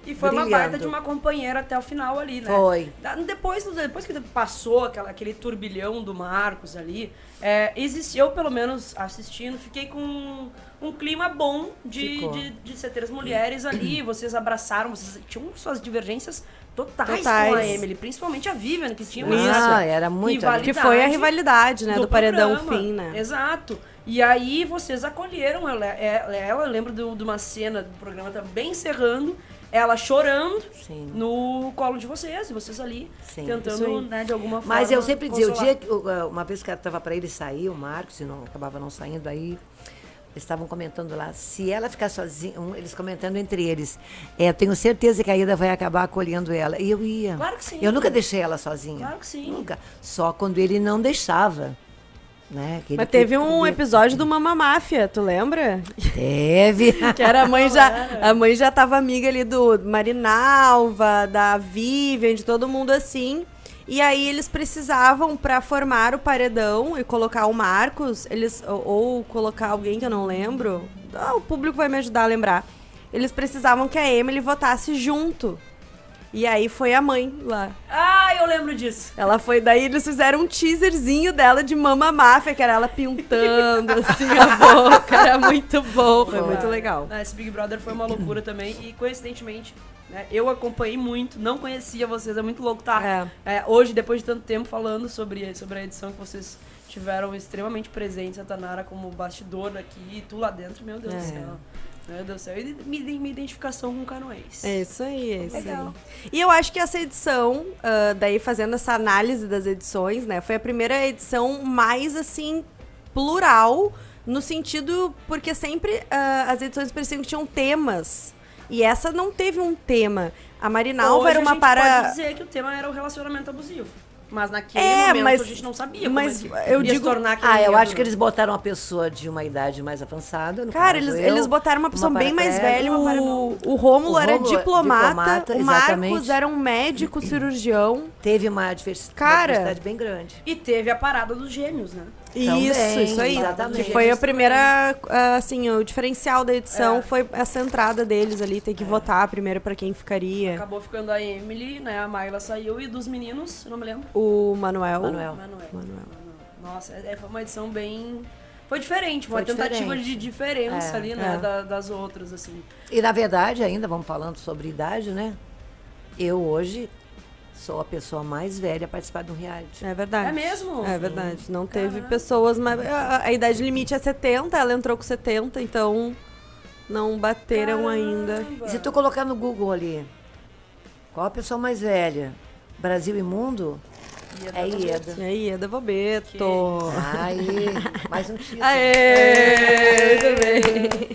E foi uma brilhando. baita de uma companheira até o final ali, né? Foi. Depois que passou aquele turbilhão do Marcos ali, eu, pelo menos, assistindo, fiquei com um clima bom de ser três mulheres ali. Vocês abraçaram, vocês tinham suas divergências totais com a Emily, principalmente a Vivian, que tinha era muito rivalidade. Que foi a rivalidade, né? Do paredão programa. fim, né? Exato. E aí vocês acolheram ela. Eu lembro de uma cena do programa também encerrando, ela chorando Sim. no colo de vocês, e vocês ali Sim. tentando, né, de alguma forma. Mas eu sempre dizia, consolar. uma vez que estava para ele sair, o Marcos, e não acabava não saindo, aí eles estavam comentando lá, se ela ficar sozinha, eles comentando entre eles, eu tenho certeza que a Ida vai acabar acolhendo ela. E eu ia. Claro que sim. Eu nunca deixei ela sozinha. Claro que sim. Nunca. Só quando ele não deixava. Né? Mas teve um episódio do Mama Máfia, tu lembra? Teve. Que era a mãe já tava amiga ali do Marinalva, da Vivian, de todo mundo assim. E aí eles precisavam, pra formar o paredão e colocar o Marcos, ou colocar alguém que eu não lembro, o público vai me ajudar a lembrar. Eles precisavam que a Emily votasse junto. E aí foi a mãe lá. Ah, eu lembro disso. Ela foi, daí eles fizeram um teaserzinho dela de Mama Máfia, que era ela pintando assim a boca, era muito bom, foi muito legal. Esse Big Brother foi uma loucura também, e coincidentemente, né, eu acompanhei muito, não conhecia vocês, é muito louco, tá? Hoje, depois de tanto tempo falando sobre a edição que vocês tiveram extremamente presentes, a Tanara como bastidor aqui, e tu lá dentro, meu Deus do céu. Meu Deus do céu, e minha identificação com o Canoês. É isso aí, Legal. E eu acho que essa edição, daí fazendo essa análise das edições, né, foi a primeira edição mais, assim, plural, no sentido, porque sempre as edições pareciam que tinham temas, e essa não teve um tema. A Marinalva era uma pode dizer que o tema era o relacionamento abusivo. Mas naquele momento a gente não sabia como eu ia se digo, tornar aquele eu acho que eles botaram uma pessoa de uma idade mais avançada. Cara, eles botaram uma pessoa bem mais velha. O Rômulo era diplomata, o Marcos era um médico cirurgião. Teve uma diversidade bem grande. E teve a parada dos gêmeos, né? Isso aí. Exatamente. Que foi a primeira, assim, o diferencial da edição foi essa entrada deles ali, ter que votar primeiro pra quem ficaria. Acabou ficando a Emily, né? A Mayla saiu, e dos meninos, eu não me lembro. O Manuel. Nossa, foi uma edição bem... Foi diferente, foi uma tentativa de diferença ali, né? Das outras, assim. E na verdade, ainda vamos falando sobre idade, né? Eu hoje sou a pessoa mais velha a participar de um reality. É verdade. É mesmo? É verdade. Não teve pessoas mais... A idade limite é 70, ela entrou com 70, então não bateram ainda. E se tu colocar no Google ali, qual a pessoa mais velha? Brasil e Mundo? É Ieda. É Ieda Bobeto. Aí, mais um título. Aê! Muito bem.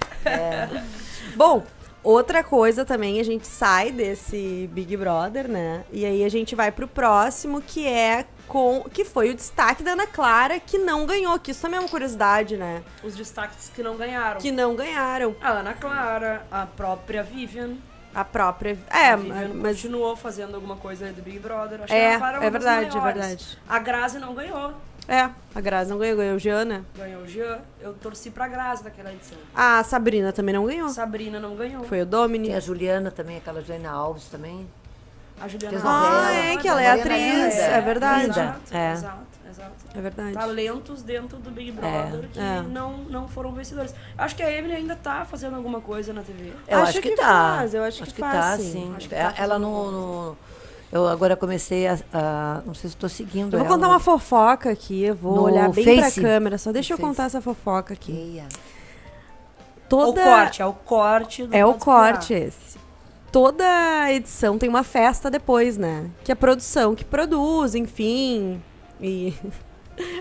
Bom, outra coisa também, a gente sai desse Big Brother, né? E aí a gente vai pro próximo, que foi o destaque da Ana Clara, que não ganhou. Que isso também é uma curiosidade, né? Os destaques que não ganharam. Que não ganharam. A Ana Clara, a própria Vivian. A própria... A Vivian continuou fazendo alguma coisa do Big Brother. Acho que a Ana Clara é verdade, é verdade. A Grazi não ganhou. A Grazi não ganhou o Giana. Ganhou o Jean. Eu torci pra Grazi naquela edição. A Sabrina também não ganhou. Sabrina não ganhou. Foi o Domini. Tem a Juliana também, aquela Juliana Alves também. A Juliana que ela é atriz. É verdade. Exato. É verdade. Talentos dentro do Big Brother que não foram vencedores. Acho que a Emily ainda tá fazendo alguma coisa na TV. Eu acho que tá. Eu acho que tá, sim. Acho que tá ela no... Eu agora comecei a não sei se estou seguindo ela. Eu vou contar uma fofoca aqui, eu vou olhar bem Face. pra câmera, só deixa eu contar essa fofoca aqui. O corte, é o corte. É o corte esse. Toda edição tem uma festa depois, né? Que a produção que produz, enfim. E...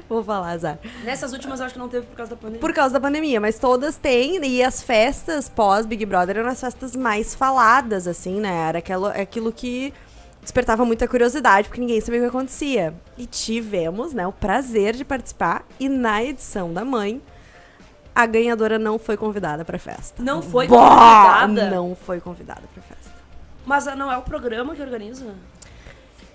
Vou falar, Azar. Nessas últimas eu acho que não teve por causa da pandemia. Por causa da pandemia, mas todas têm. E as festas pós-Big Brother eram as festas mais faladas, assim, né? Era aquilo que despertava muita curiosidade, porque ninguém sabia o que acontecia. E tivemos, né, o prazer de participar. E na edição da mãe, a ganhadora não foi convidada pra festa. Não foi convidada? Não foi convidada pra festa. Mas não é o programa que organiza?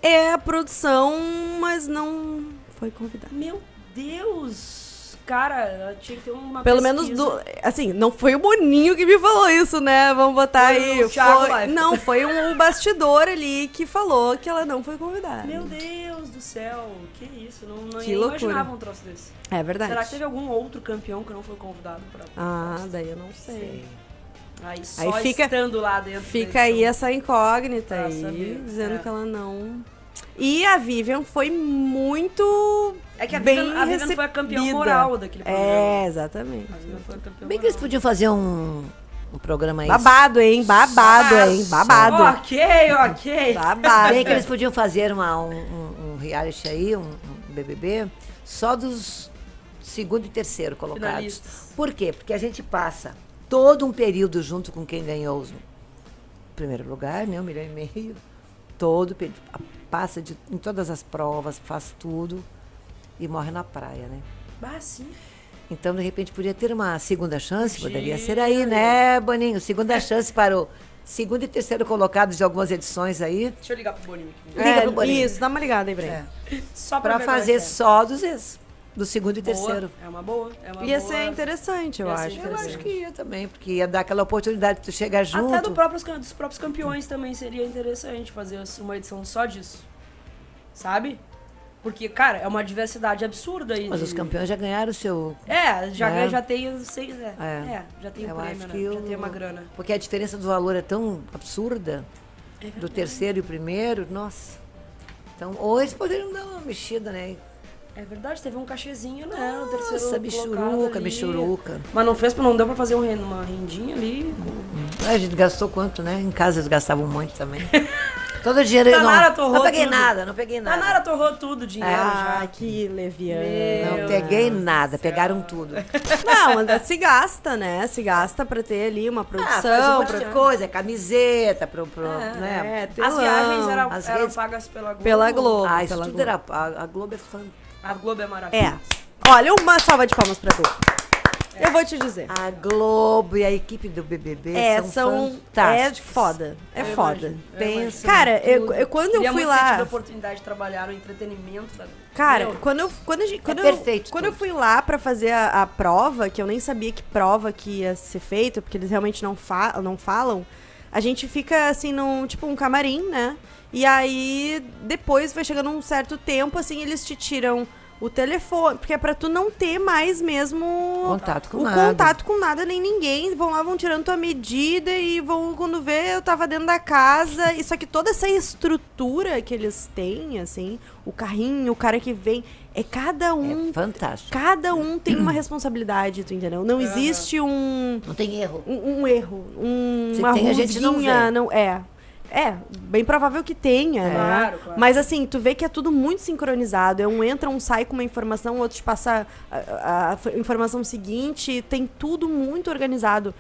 É a produção, mas não foi convidada. Meu Deus! cara, tinha que ter uma Pelo pesquisa. menos, assim, não foi o Boninho que me falou isso, né? Vamos botar Foi aí. o Thiago Leifert. Não, foi um bastidor ali que falou que ela não foi convidada. Meu Deus do céu, que isso? Não Que loucura. imaginava um troço desse. É verdade. Será que teve algum outro campeão que não foi convidado pra... Ah, daí eu não sei. Aí só Aí fica- estando lá dentro. Fica da aí edição. essa incógnita Pra aí, saber, dizendo é. que ela não... E a Vivian foi muito É que a bem Vivian foi a campeã recebida. moral daquele programa. É, exatamente. A Vivian foi a campeã Bem que eles moral. podiam fazer um programa aí. Babado, hein? Babado, hein? Babado. Ok. Babado. Bem que eles podiam fazer um reality aí, um BBB, só dos segundo e terceiro colocados. Finalistas. Por quê? Porque a gente passa todo um período junto com quem ganhou o primeiro lugar, né? 1,5 milhão. Todo período. Passa em todas as provas, faz tudo e morre na praia, né? Ah, sim. Então, de repente, podia ter uma segunda chance, poderia Podia. ser aí, né, Boninho? Segunda chance para o segundo e terceiro colocados de algumas edições aí, Deixa eu ligar pro Boninho aqui. Liga pro Boninho. Isso, dá uma ligada aí, Breno. Só para ver qual é fazer que é. só do segundo e Boa. terceiro. É uma boa. É uma Ia boa. ser interessante, eu Ia ser acho. Eu acho que ia também, porque ia dar aquela oportunidade de tu chegar junto. Até dos próprios campeões também seria interessante fazer uma edição só disso. Sabe? Porque, cara, é uma diversidade absurda aí. Mas de- os campeões já ganharam o seu... Já É. tem, já tem Eu o prêmio, acho né? que Já tem uma grana. Porque a diferença do valor é tão absurda, do terceiro e o primeiro, nossa. Então, ou eles poderiam dar uma mexida, né? É verdade, teve um cachezinho, né? No terceiro Nossa, colocado ali. bichuruca. Mas não deu pra fazer uma rendinha ali? A gente gastou quanto, né? Em casa eles gastavam muito também. Todo o dinheiro... Tanara não, torrou não peguei tudo. nada, não peguei nada. Tanara torrou tudo o dinheiro Ah, já. que leviano. Não peguei nada, pegaram tudo. Não, mas se gasta, né? Se gasta pra ter ali uma Faz um produção. monte de coisa, camiseta, né? É, As telão. viagens As eram redes- pagas pela Globo. Pela Globo. Ah, isso pela tudo Globo. era... A Globo é fantástica. A Globo é maravilhosa. É. Olha, uma salva de palmas pra Globo. Eu vou te dizer. A Globo e a equipe do BBB são É fantásticos. foda. É Eu foda. imagino. Pensa. Cara, eu quando Queria eu fui muito ter tido a lá. oportunidade de trabalhar no entretenimento da... Cara, Meu, perfeito quando eu tudo. fui lá pra fazer a prova, que eu nem sabia que prova que ia ser feita, porque eles realmente não falam, a gente fica assim num, tipo, um camarim, né? E aí depois vai chegando um certo tempo, assim, eles te tiram o telefone, porque é pra tu não ter mais mesmo Contato com o nada. contato com nada nem ninguém. Vão lá, vão tirando tua medida e vão, quando vê, eu tava dentro da casa. E só que toda essa estrutura que eles têm, assim, o carrinho, o cara que vem, é cada um. É fantástico. Cada um tem uma responsabilidade, tu entendeu? Não existe Não tem erro. um erro, Se uma tem, a gente não rusguinha, vê. não é. É, bem provável que tenha, né? Claro, claro. Mas assim, tu vê que é tudo muito sincronizado. É um entra, um sai com uma informação, o outro te passa a informação seguinte. Tem tudo muito organizado.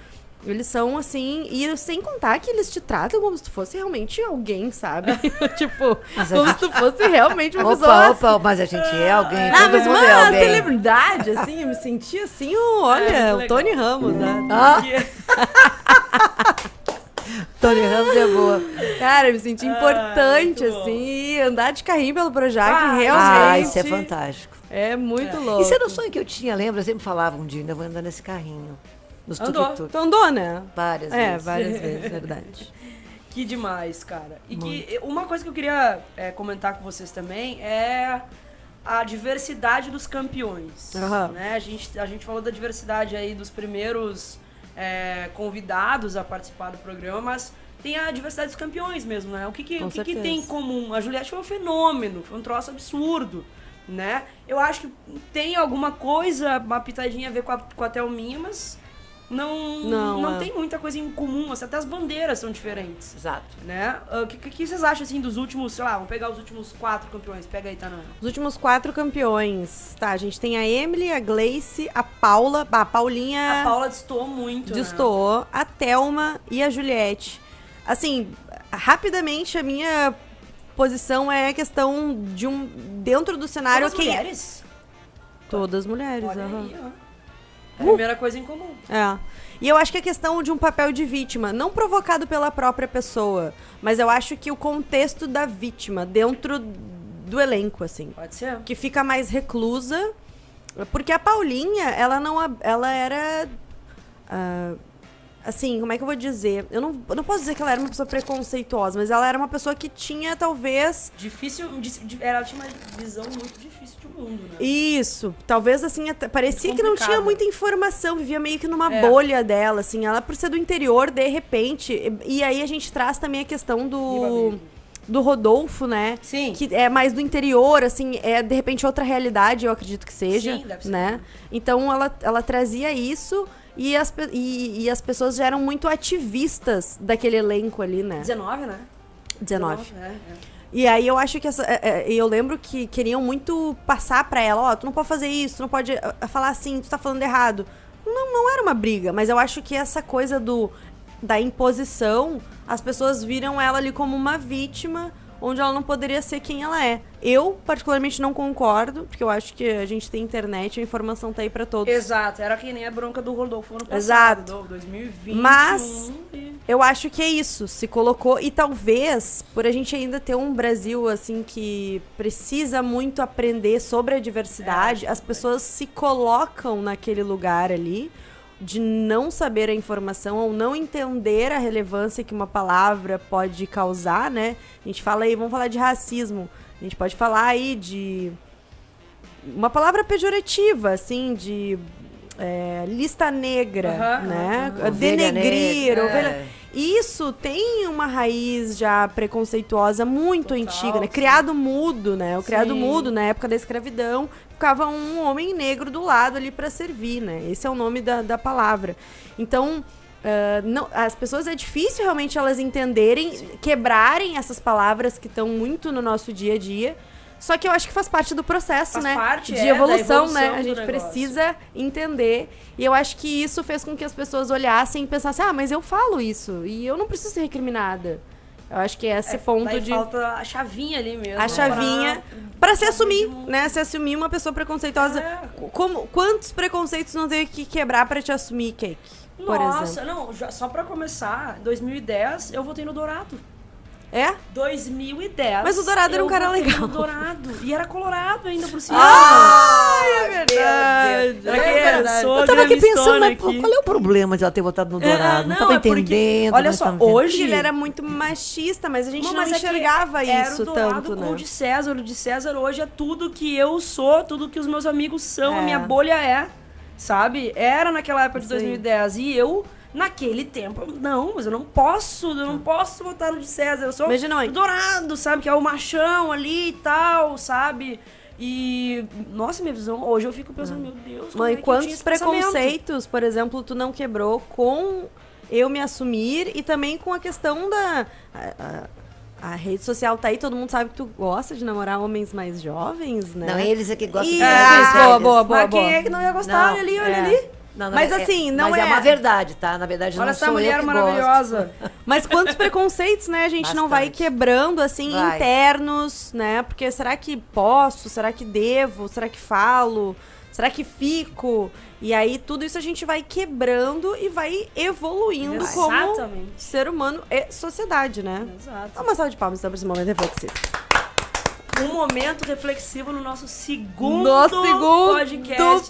Eles são assim, e sem contar que eles te tratam como se tu fosse realmente alguém, sabe? Tipo, como se tu fosse realmente uma pessoa. Opa, mas a gente é alguém, Ah, todo mas mundo uma é alguém. celebridade, assim, eu me senti assim, olha, que o Tony Ramos, né? Ah, Tony Ramos é boa. Cara, eu me senti importante, muito bom. assim, e andar de carrinho pelo Projac, Ah, realmente. Ah, isso é fantástico. É muito louco. Isso era um sonho que eu tinha, lembra? Eu sempre falava um dia, ainda vou andar nesse carrinho. Nos Andou. tuk-tuk. Então andou, né? Várias É, vezes. várias vezes, verdade. Que demais, cara. E que uma coisa que eu queria comentar com vocês também é a diversidade dos campeões. Aham. Né? A gente falou da diversidade aí dos primeiros convidados a participar do programa, mas tem a diversidade dos campeões mesmo, né? O que Com que certeza. tem em comum? A Juliette foi um fenômeno, foi um troço absurdo, né? Eu acho que tem alguma coisa, uma pitadinha a ver com a Thelminha, mas não tem muita coisa em comum, assim, até as bandeiras são diferentes. Exato. Né? O que vocês acham, assim, dos últimos, sei lá, vamos pegar os últimos 4 campeões. Pega aí, Tanara. Os últimos 4 campeões. Tá, a gente tem a Emily, a Gleice, a Paula. A Paulinha A Paula destoou muito, destoou, a Thelma e a Juliette. Assim, rapidamente a minha posição é a questão de dentro do né? cenário Todas mulheres. Todas mulheres, Olha aham. aí, ó. É a primeira coisa em comum. É. E eu acho que a questão de um papel de vítima, não provocado pela própria pessoa, mas eu acho que o contexto da vítima dentro do elenco, assim, Pode ser? que fica mais reclusa Porque a Paulinha, ela era... assim, como é que eu vou dizer? Eu não posso dizer que ela era uma pessoa preconceituosa, mas ela era uma pessoa que tinha, talvez... Ela tinha uma visão muito difícil de mundo, né? Isso, talvez assim, parecia que não tinha muita informação, vivia meio que numa bolha dela, assim, ela por ser do interior, de repente, e aí a gente traz também a questão do Rodolfo, né? Sim. Que é mais do interior, assim, é de repente outra realidade, eu acredito que seja, Sim, deve ser. né? Então ela trazia isso e as pessoas já eram muito ativistas daquele elenco ali, né? 19, né? 19. É. E aí eu acho que eu lembro que queriam muito passar pra ela, ó, tu não pode fazer isso, tu não pode falar assim, tu tá falando errado. Não era uma briga, mas eu acho que essa coisa da imposição, as pessoas viram ela ali como uma vítima, onde ela não poderia ser quem ela é. Eu, particularmente, não concordo, porque eu acho que a gente tem internet, a informação tá aí pra todos. Exato, era que nem a bronca do Rodolfo ano passado. Exato. 2020. Mas eu acho que é isso, se colocou, e talvez, por a gente ainda ter um Brasil, assim, que precisa muito aprender sobre a diversidade, as pessoas se colocam naquele lugar ali, de não saber a informação ou não entender a relevância que uma palavra pode causar, né? A gente fala aí, vamos falar de racismo, a gente pode falar aí de uma palavra pejorativa, assim, de lista negra, né? Denegrir, ovelha. Isso tem uma raiz já preconceituosa muito antiga, né? Criado mudo, né? O criado mudo, na época da escravidão, ficava um homem negro do lado ali para servir, né? Esse é o nome da palavra. Então, as pessoas, é difícil realmente elas entenderem, quebrarem essas palavras que estão muito no nosso dia a dia. Só que eu acho que faz parte do processo, faz né? Parte, de evolução, né? A do gente negócio. precisa entender. E eu acho que isso fez com que as pessoas olhassem e pensassem, mas eu falo isso e eu não preciso ser recriminada. Eu acho que é esse ponto daí de... falta a chavinha ali mesmo. A chavinha pra se assumir, né? Se assumir uma pessoa preconceituosa. Quantos preconceitos não teve que quebrar pra te assumir, Cake? Por exemplo. Não, só pra começar, 2010 eu votei no Dourado. É? 2010. Mas o Dourado era um cara legal. No Dourado. E era colorado ainda por cima. É verdade. Eu tava aqui pensando, mas qual é o problema de ela ter votado no Dourado? Não tava entendendo. Olha só, hoje ele era muito machista, mas a gente não enxergava isso era o Dourado tanto, com né? o de César. O de César hoje é tudo que eu sou, tudo que os meus amigos são, a minha bolha é, sabe? Era naquela época de 2010. E eu... Naquele tempo, mas eu não posso votar no de César, eu sou do Dourado, sabe, que é o machão ali e tal, sabe, e, nossa, minha visão, hoje eu fico pensando, meu Deus, mãe, quantos preconceitos, por exemplo, tu não quebrou com eu me assumir e também com a questão da... A rede social tá aí, todo mundo sabe que tu gosta de namorar homens mais jovens, né? Não, eles é que gostam de boa. Mas quem é que não ia gostar? Olha ali. Não, mas assim, não mas é... é uma verdade, tá? Na verdade, olha não essa sou mulher eu que maravilhosa. gosto. Mas quantos preconceitos, né, a gente não vai quebrando, assim, internos, né? Porque será que posso? Será que devo? Será que falo? Será que fico? E aí, tudo isso a gente vai quebrando e vai evoluindo como ser humano e sociedade, né? Exato. Dá uma salva de palmas, então, pra esse momento reflexivo. Um momento reflexivo no nosso segundo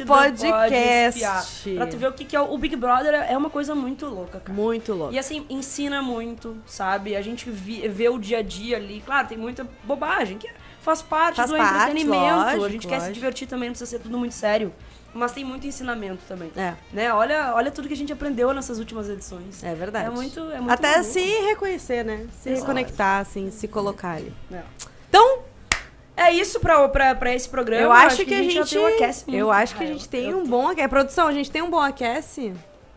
podcast. Pra tu ver o que é o Big Brother, é uma coisa muito louca, cara. Muito louca. E assim, ensina muito, sabe? A gente vê o dia a dia ali. Claro, tem muita bobagem, que faz parte do entretenimento. Lógico, a gente quer se divertir também, não precisa ser tudo muito sério. Mas tem muito ensinamento também. Né? Olha tudo que a gente aprendeu nessas últimas edições. É verdade. É muito até maluco. se reconhecer, né? Se reconectar, assim, se colocar ali. Então... É isso pra esse programa. Eu acho que a gente já tem um aquece muito. Eu acho que a gente tem um bom aquece. Produção, a gente tem um bom aquece?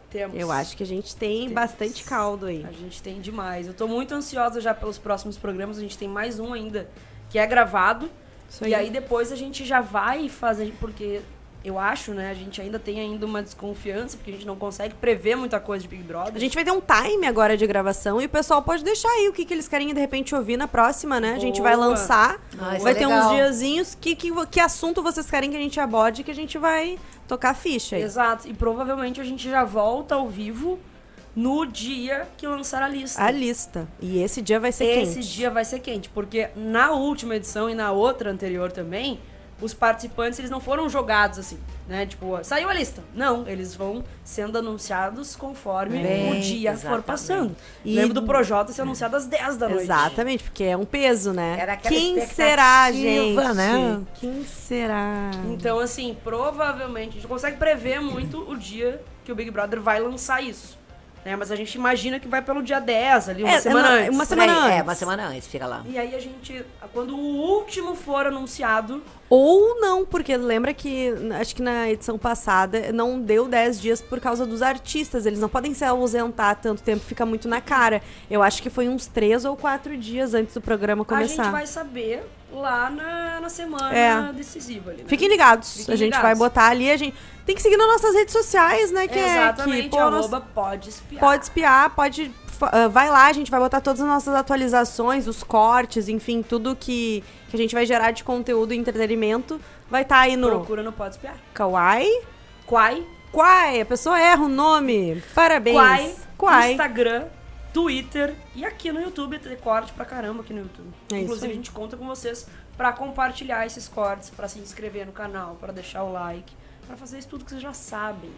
Temos. Eu acho que a gente tem bastante caldo aí. A gente tem demais. Eu tô muito ansiosa já pelos próximos programas. A gente tem mais um ainda que é gravado. Isso aí. E aí depois a gente já vai fazer, porque eu acho, né, a gente ainda tem uma desconfiança, porque a gente não consegue prever muita coisa de Big Brother. A gente vai ter um time agora de gravação e o pessoal pode deixar aí o que eles querem de repente ouvir na próxima, né? A gente vai lançar, vai ter uns diazinhos, que assunto vocês querem que a gente aborde, que a gente vai tocar a ficha aí. Exato, e provavelmente a gente já volta ao vivo no dia que lançar a lista. A lista. E esse dia vai ser quente. Esse dia vai ser quente, porque na última edição e na outra anterior também, os participantes, eles não foram jogados assim, né? Tipo, saiu a lista. Não, eles vão sendo anunciados conforme o dia for passando. E- Lembro do Projota ser anunciado às 10 da noite. Exatamente, porque é um peso, né? Era aquela Quem expectativa, será, gente? né? Quem será? Então, assim, provavelmente, a gente consegue prever muito o dia que o Big Brother vai lançar isso. Né? Mas a gente imagina que vai pelo dia 10, ali, uma semana antes. Uma semana Por aí, antes. uma semana antes, fica lá. E aí a gente, quando o último for anunciado, Ou não, porque lembra que, acho que na edição passada, não deu 10 dias por causa dos artistas. Eles não podem se ausentar tanto tempo, fica muito na cara. Eu acho que foi uns 3 ou 4 dias antes do programa a começar. gente vai saber lá na semana decisiva. Ali, né? Fiquem ligados. Fiquem A gente ligados. vai botar ali, a gente tem que seguir nas nossas redes sociais, né? Que Exatamente, é que, pô, nós- pode espiar. pode espiar, pode. Vai lá, a gente vai botar todas as nossas atualizações, os cortes, enfim, tudo que a gente vai gerar de conteúdo e entretenimento. Vai estar aí no Procura no Pode Espiar. Kawaii. Quai, Quai, a pessoa erra o nome. Parabéns. Quai, Instagram, Twitter e aqui no YouTube. Tem corte pra caramba aqui no YouTube. É isso Inclusive, aí. a gente conta com vocês pra compartilhar esses cortes, pra se inscrever no canal, pra deixar o like, pra fazer isso tudo que vocês já sabem.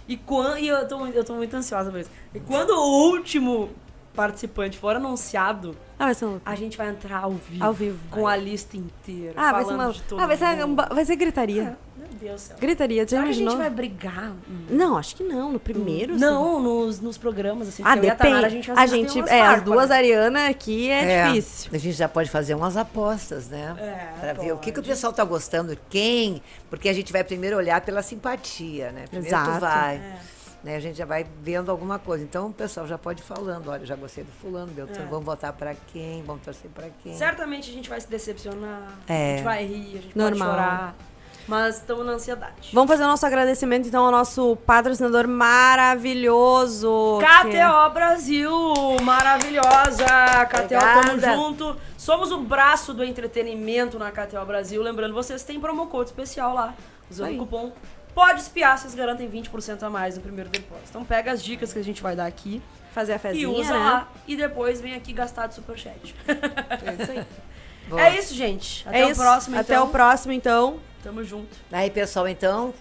E eu tô muito ansiosa por isso. E quando o último participante for anunciado, Vai ser um... a gente vai entrar ao vivo. Ao vivo. Com a lista inteira. vai ser falando uma... de todo vai mundo. ser gritaria. Meu Deus do céu. Gritaria, você Será já que a gente imaginou? vai brigar? Não, acho que não. No primeiro, Não, nos programas, assim. Ah, porque eu e a depende. Tanara, a gente vai assistir umas as farpas, duas né? Ariana aqui é difícil. A gente já pode fazer umas apostas, né? Pra ver o que o pessoal tá gostando, quem. Porque a gente vai primeiro olhar pela simpatia, né? Primeiro Exato. tu vai. Né, a gente já vai vendo alguma coisa. Então o pessoal já pode ir falando, olha, já gostei do fulano, Beltrano, vamos votar pra quem, vamos torcer pra quem. Certamente a gente vai se decepcionar, a É. gente vai rir, a gente Normal. pode chorar. Mas estamos na ansiedade. Vamos fazer o nosso agradecimento, então, ao nosso patrocinador maravilhoso. KTO Brasil, maravilhosa! KTO, tamo Obrigada. junto. Somos o braço do entretenimento na KTO Brasil. Lembrando, vocês têm promo code especial lá. Usando Aí. o cupom Pode Espiar, vocês garantem 20% a mais no primeiro depósito. Então pega as dicas que a gente vai dar aqui Fazer a e fezinha, usa né? lá. E depois vem aqui gastar de superchat. É isso aí. Boa. É isso, gente. Até o próximo, Até então. o próximo, então. Tamo junto. Aí, pessoal, então.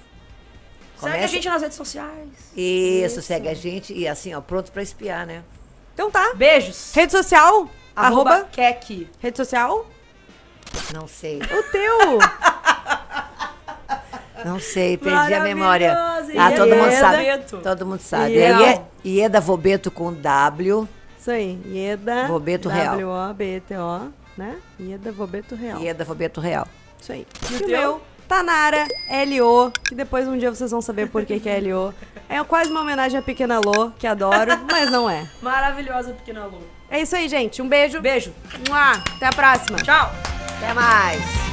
Segue a começa- gente nas redes sociais. Isso, segue a gente e assim, ó, pronto pra espiar, né? Então tá. Beijos. Rede social? Arroba Kek. Rede social? Não sei. O teu. Não sei, perdi a memória. Maravilhosa, Ah, todo mundo Ieda. sabe. Vobeto. Todo mundo sabe. Ieda. É Ieda Vobeto com W. Isso aí. Ieda. Vobeto Real. W-O-B-E-T-O, né? Ieda Vobeto Real. Ieda Vobeto Real. Isso aí. E o E o teu? meu, Tanara L.O., que depois um dia vocês vão saber por que é L.O. É quase uma homenagem à Pequena Lô, que adoro, mas não é. Maravilhosa Pequena Lu. É isso aí, gente. Um beijo. Beijo. Mua. Até a próxima. Tchau. Até mais.